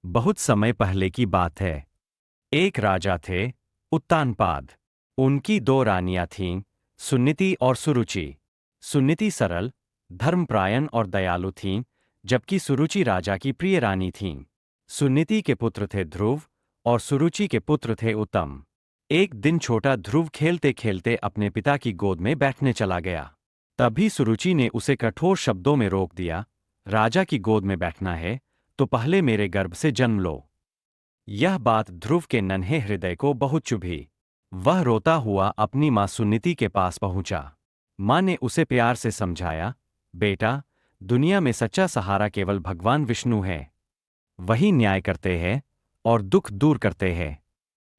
बहुत समय पहले की बात है। एक राजा थे, उत्तानपाद। उनकी दो रानियां थीं, सुनीति और सुरुचि। सुनीति सरल, धर्मपरायण और दयालु थीं, जबकि सुरुचि राजा की प्रिय रानी थीं। सुनीति के पुत्र थे ध्रुव और सुरुचि के पुत्र थे उत्तम। एक दिन छोटा ध्रुव खेलते खेलते अपने पिता की गोद में बैठने चला गया। तभी सुरुचि ने उसे कठोर शब्दों में रोक दिया, राजा की गोद में बैठना है तो पहले मेरे गर्भ से जन्म लो। यह बात ध्रुव के नन्हे हृदय को बहुत चुभी। वह रोता हुआ अपनी मां सुनीति के पास पहुंचा। मां ने उसे प्यार से समझाया, बेटा, दुनिया में सच्चा सहारा केवल भगवान विष्णु है। वही न्याय करते हैं और दुख दूर करते हैं।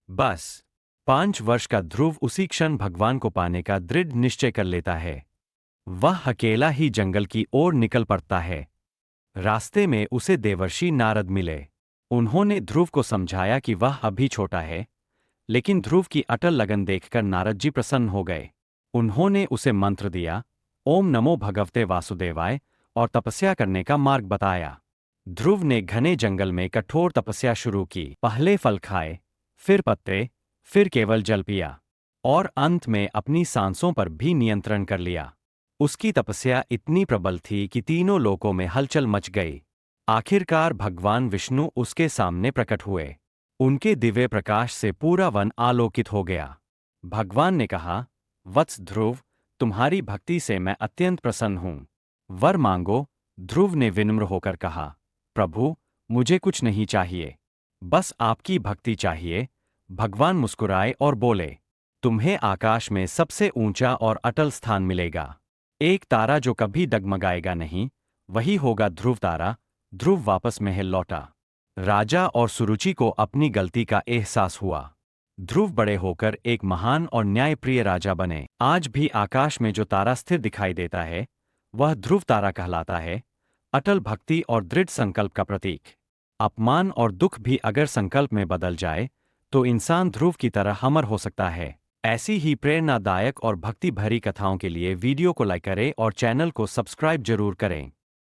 बस 5 वर्ष का ध्रुव उसी क्षण भगवान को पाने का दृढ़ निश्चय कर लेता है। वह अकेला ही जंगल की ओर निकल पड़ता है। रास्ते में उसे देवर्षि नारद मिले। उन्होंने ध्रुव को समझाया कि वह अभी छोटा है, लेकिन ध्रुव की अटल लगन देखकर नारद जी प्रसन्न हो गए। उन्होंने उसे मंत्र दिया, ओम नमो भगवते वासुदेवाय, और तपस्या करने का मार्ग बताया। ध्रुव ने घने जंगल में कठोर तपस्या शुरू की। पहले फल खाए, फिर पत्ते, फिर केवल जल पिया, और अंत में अपनी सांसों पर भी नियंत्रण कर लिया। उसकी तपस्या इतनी प्रबल थी कि तीनों लोकों में हलचल मच गई। आखिरकार भगवान विष्णु उसके सामने प्रकट हुए। उनके दिव्य प्रकाश से पूरा वन आलोकित हो गया। भगवान ने कहा, वत्स ध्रुव, तुम्हारी भक्ति से मैं अत्यंत प्रसन्न हूं। वर मांगो। ध्रुव ने विनम्र होकर कहा, प्रभु, मुझे कुछ नहीं चाहिए, बस आपकी भक्ति चाहिए। भगवान मुस्कुराए और बोले, तुम्हें आकाश में सबसे ऊंचा और अटल स्थान मिलेगा। एक तारा जो कभी डगमगाएगा नहीं, वही होगा ध्रुव तारा। ध्रुव वापस महल लौटा। राजा और सुरुचि को अपनी गलती का एहसास हुआ। ध्रुव बड़े होकर एक महान और न्यायप्रिय राजा बने। आज भी आकाश में जो तारा स्थिर दिखाई देता है, वह ध्रुव तारा कहलाता है, अटल भक्ति और दृढ़ संकल्प का प्रतीक। अपमान और दुख भी अगर संकल्प में बदल जाए, तो इंसान ध्रुव की तरह अमर हो सकता है। ऐसी ही प्रेरणादायक और भक्ति भरी कथाओं के लिए वीडियो को लाइक करें और चैनल को सब्सक्राइब जरूर करें।